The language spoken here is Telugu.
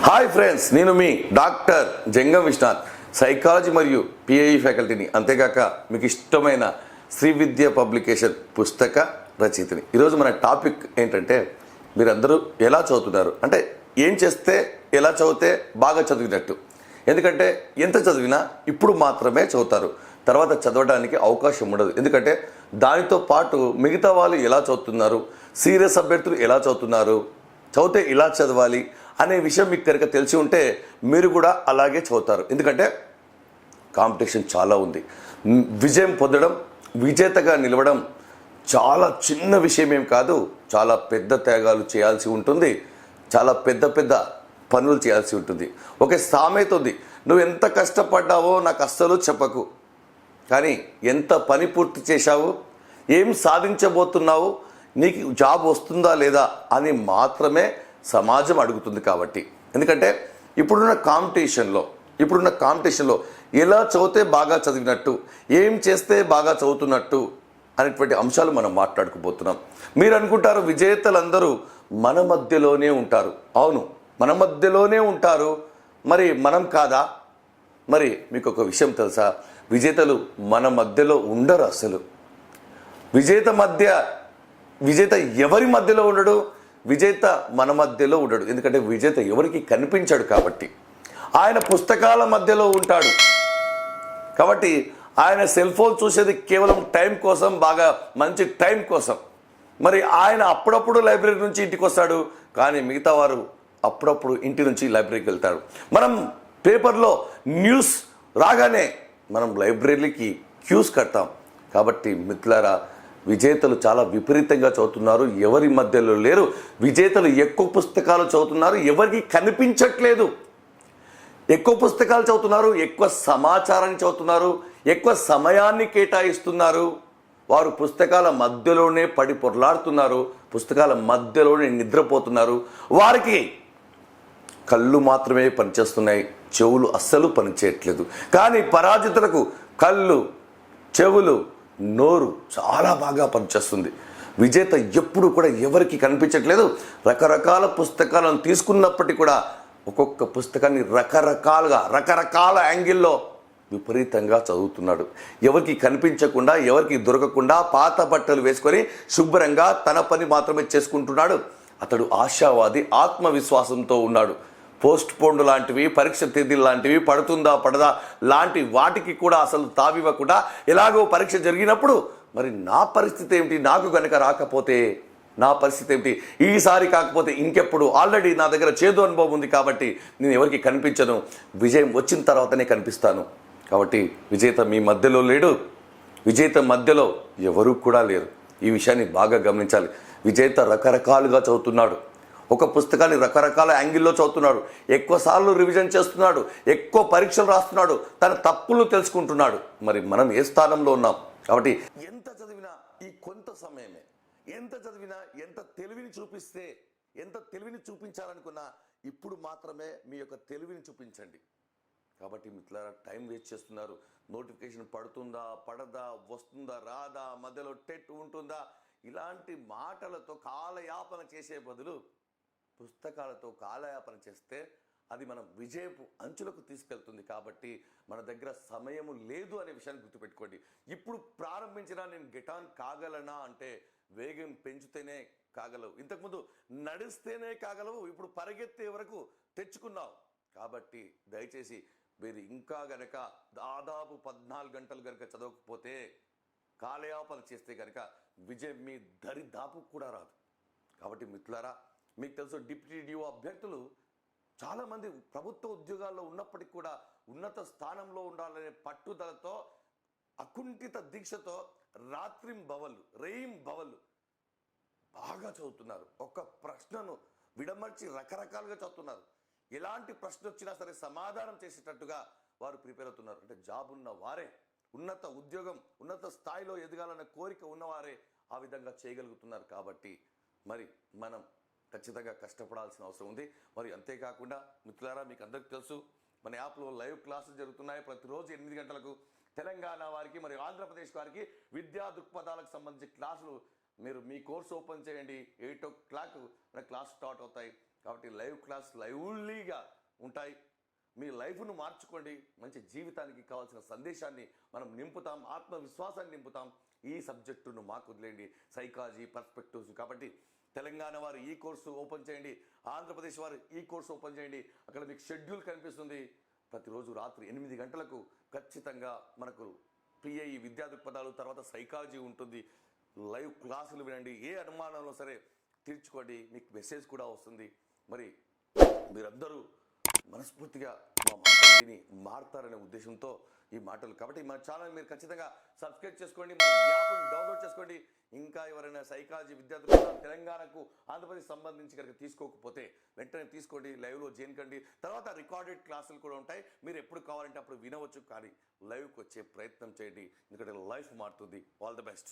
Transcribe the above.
హాయ్ ఫ్రెండ్స్, నేను మీ డాక్టర్ జంగం విశ్వనాథ్, సైకాలజీ మరియు పిఐఈ ఫ్యాకల్టీని, అంతేకాక మీకు ఇష్టమైన శ్రీ విద్య పబ్లికేషన్ పుస్తక రచయితని. ఈరోజు మన టాపిక్ ఏంటంటే, మీరందరూ ఎలా చదువుతున్నారు, అంటే ఏం చేస్తే ఎలా చదివితే బాగా చదివినట్టు. ఎందుకంటే ఎంత చదివినా ఇప్పుడు మాత్రమే చదువుతారు, తర్వాత చదవడానికి అవకాశం ఉండదు. ఎందుకంటే దానితో పాటు మిగతా వాళ్ళు ఎలా చదువుతున్నారు, సీరియస్ అభ్యర్థులు ఎలా చదువుతున్నారు, చదివితే ఇలా చదవాలి అనే విషయం మీకు కనుక తెలిసి ఉంటే మీరు కూడా అలాగే చదువుతారు. ఎందుకంటే కాంపిటీషన్ చాలా ఉంది. విజయం పొందడం, విజేతగా నిలవడం చాలా చిన్న విషయం ఏం కాదు. చాలా పెద్ద త్యాగాలు చేయాల్సి ఉంటుంది, చాలా పెద్ద పెద్ద పనులు చేయాల్సి ఉంటుంది. ఒక సామెత ఉంది, నువ్వు ఎంత కష్టపడ్డావో నాకు అస్సలు చెప్పకు, కానీ ఎంత పని పూర్తి చేశావు, ఏం సాధించబోతున్నావు, నీకు జాబ్ వస్తుందా లేదా అని మాత్రమే సమాజం అడుగుతుంది. కాబట్టి ఎందుకంటే ఇప్పుడున్న కాంపిటీషన్లో ఎలా చదివితే బాగా చదివినట్టు, ఏం చేస్తే బాగా చదువుతున్నట్టు అనేటువంటి అంశాలు మనం మాట్లాడుకోబోతున్నాం. మీరు అనుకుంటారు విజేతలందరూ మన మధ్యలోనే ఉంటారు. అవును, మన మధ్యలోనే ఉంటారు. మరి మనం కాదా? మరి మీకు ఒక విషయం తెలుసా, విజేతలు మన మధ్యలో ఉండరు. అసలు విజేత ఎవరి మధ్యలో ఉండడు? విజేత మన మధ్యలో ఉండడు. ఎందుకంటే విజేత ఎవరికి కనిపించాడు కాబట్టి. ఆయన పుస్తకాల మధ్యలో ఉంటాడు. కాబట్టి ఆయన సెల్ ఫోన్ చూసేది కేవలం టైం కోసం, బాగా మంచి టైం కోసం. మరి ఆయన అప్పుడప్పుడు లైబ్రరీ నుంచి ఇంటికి వస్తాడు, కానీ మిగతా వారు అప్పుడప్పుడు ఇంటి నుంచి లైబ్రరీకి వెళ్తారు. మనం పేపర్లో న్యూస్ రాగానే మనం లైబ్రరీకి క్యూస్ కడతాం. కాబట్టి మిత్రులారా, విజేతలు చాలా విపరీతంగా చదువుతున్నారు, ఎవరి మధ్యలో లేరు. విజేతలు ఎక్కువ పుస్తకాలు చదువుతున్నారు, ఎవరికి కనిపించట్లేదు. ఎక్కువ పుస్తకాలు చదువుతున్నారు, ఎక్కువ సమాచారాన్ని చదువుతున్నారు, ఎక్కువ సమయాన్ని కేటాయిస్తున్నారు. వారు పుస్తకాల మధ్యలోనే పడి పొర్లాడుతున్నారు, పుస్తకాల మధ్యలోనే నిద్రపోతున్నారు. వారికి కళ్ళు మాత్రమే పనిచేస్తున్నాయి, చెవులు అస్సలు పనిచేయట్లేదు. కానీ పరాజితులకు కళ్ళు, చెవులు, నోరు చాలా బాగా పనిచేస్తుంది. విజేత ఎప్పుడు కూడా ఎవరికి కనిపించట్లేదు. రకరకాల పుస్తకాలను తీసుకున్నప్పటికీ కూడా ఒక్కొక్క పుస్తకాన్ని రకరకాల యాంగిల్లో విపరీతంగా చదువుతున్నాడు. ఎవరికి కనిపించకుండా, ఎవరికి దొరకకుండా పాత బట్టలు వేసుకొని శుభ్రంగా తన పని మాత్రమే చేసుకుంటున్నాడు. అతడు ఆశావాది, ఆత్మవిశ్వాసంతో ఉన్నాడు. పోస్ట్ పోండ్ లాంటివి, పరీక్ష తేదీలు లాంటివి, పడుతుందా పడదా లాంటి వాటికి కూడా అసలు తావివ్వకుండా, ఎలాగో పరీక్ష జరిగినప్పుడు మరి నా పరిస్థితి ఏమిటి, నాకు కనుక రాకపోతే నా పరిస్థితి ఏమిటి, ఈసారి కాకపోతే ఇంకెప్పుడు, ఆల్రెడీ నా దగ్గర చేదు అనుభవం ఉంది కాబట్టి నేను ఎవరికి కనిపించను, విజయం వచ్చిన తర్వాతనే కనిపిస్తాను. కాబట్టి విజేత మీ మధ్యలో లేడు, విజేత మధ్యలో ఎవరూ కూడా లేరు. ఈ విషయాన్ని బాగా గమనించాలి. విజేత రకరకాలుగా చదువుతున్నాడు, ఒక పుస్తకాన్ని రకరకాల యాంగిల్లో చదువుతున్నాడు, ఎక్కువసార్లు రివిజన్ చేస్తున్నాడు, ఎక్కువ పరీక్షలు రాస్తున్నాడు, తన తప్పులు తెలుసుకుంటున్నాడు. మరి మనం ఏ స్థానంలో ఉన్నాం? కాబట్టి ఎంత చదివినా ఈ కొంత సమయమే, ఎంత చదివినా, ఎంత తెలివిని చూపించాలనుకున్నా ఇప్పుడు మాత్రమే మీ యొక్క తెలివిని చూపించండి. కాబట్టి మిత్రులారా, టైం వేస్ట్ చేస్తున్నారు. నోటిఫికేషన్ పడుతుందా పడదా, వస్తుందా రాదా, మధ్యలో టెట్ ఉంటుందా, ఇలాంటి మాటలతో కాలయాపన చేసే బదులు పుస్తకాలతో కాలయాపన చేస్తే అది మనం విజయపు అంచులకు తీసుకెళ్తుంది. కాబట్టి మన దగ్గర సమయము లేదు అనే విషయాన్ని గుర్తుపెట్టుకోండి. ఇప్పుడు ప్రారంభించినా నేను గెటాన్ కాగలనా అంటే వేగం పెంచితేనే కాగలవు. ఇంతకుముందు నడిస్తేనే కాగలవు, ఇప్పుడు పరిగెత్తే వరకు తెచ్చుకున్నావు. కాబట్టి దయచేసి మీరు ఇంకా గనక దాదాపు 14 గంటలు గనక చదవకపోతే, కాలయాపన చేస్తే గనక విజయం మీ దరిదాపు కూడా రాదు. కాబట్టి మిత్రులారా, మీకు తెలుసు, డిప్యూటీ డిఓ అభ్యర్థులు చాలామంది ప్రభుత్వ ఉద్యోగాల్లో ఉన్నప్పటికీ కూడా ఉన్నత స్థానంలో ఉండాలనే పట్టుదలతో, అకుంఠిత దీక్షతో రేయింబవళ్ళు బాగా చదువుతున్నారు. ఒక ప్రశ్నను విడమర్చి రకరకాలుగా చదువుతున్నారు. ఎలాంటి ప్రశ్న వచ్చినా సరే సమాధానం చేసేటట్టుగా వారు ప్రిపేర్ అవుతున్నారు. అంటే జాబ్ ఉన్న వారే, ఉన్నత ఉద్యోగం, ఉన్నత స్థాయిలో ఎదగాలనే కోరిక ఉన్నవారే ఆ విధంగా చేయగలుగుతున్నారు. కాబట్టి మరి మనం ఖచ్చితంగా కష్టపడాల్సిన అవసరం ఉంది. మరి అంతేకాకుండా మిత్రులారా, మీకు అందరికీ తెలుసు, మన యాప్లో లైవ్ క్లాసులు జరుగుతున్నాయి. ప్రతిరోజు 8 గంటలకు తెలంగాణ వారికి మరియు ఆంధ్రప్రదేశ్ వారికి విద్యా దృక్పథాలకు సంబంధించి క్లాసులు. మీరు మీ కోర్సు ఓపెన్ చేయండి, 8 o'clock మన క్లాస్ స్టార్ట్ అవుతాయి. కాబట్టి లైవ్ క్లాస్ లైవ్లీగా ఉంటాయి. మీ లైఫ్ను మార్చుకోండి. మంచి జీవితానికి కావాల్సిన సందేశాన్ని మనం నింపుతాం, ఆత్మవిశ్వాసాన్ని నింపుతాం. ఈ సబ్జెక్టును మాకు వదిలేయండి, సైకాలజీ పర్స్పెక్టివ్స్. కాబట్టి తెలంగాణ వారు ఈ కోర్సు ఓపెన్ చేయండి, ఆంధ్రప్రదేశ్ వారు ఈ కోర్సు ఓపెన్ చేయండి. అక్కడ మీకు షెడ్యూల్ కనిపిస్తుంది. ప్రతిరోజు రాత్రి 8 గంటలకు ఖచ్చితంగా మనకు పిఐఈ విద్యా దృక్పథాలు, తర్వాత సైకాలజీ ఉంటుంది. లైవ్ క్లాసులు వినండి. ఏ అనుమానంలో సరే తీర్చుకోండి. మీకు మెసేజ్ కూడా వస్తుంది. మరి మీరందరూ మనస్ఫూర్తిగా మా మాటలు విని మారుతారనే ఉద్దేశంతో ఈ మాటలు. కాబట్టి మా ఛానల్ మీరు ఖచ్చితంగా సబ్స్క్రైబ్ చేసుకోండి, మన యాప్ను డౌన్లోడ్ చేసుకోండి. ఇంకా ఎవరైనా సైకాలజీ విద్యార్థులు తెలంగాణకు ఆంధ్రప్రదేశ్ సంబంధించి కనుక తీసుకోకపోతే వెంటనే తీసుకోండి, లైవ్లో జాయిన్ కండి. తర్వాత రికార్డెడ్ క్లాసులు కూడా ఉంటాయి. మీరు ఎప్పుడు కావాలంటే అప్పుడు వినవచ్చు. కానీ లైవ్కి వచ్చే ప్రయత్నం చేయండి, ఎందుకంటే లైఫ్ మారుతుంది. All the best.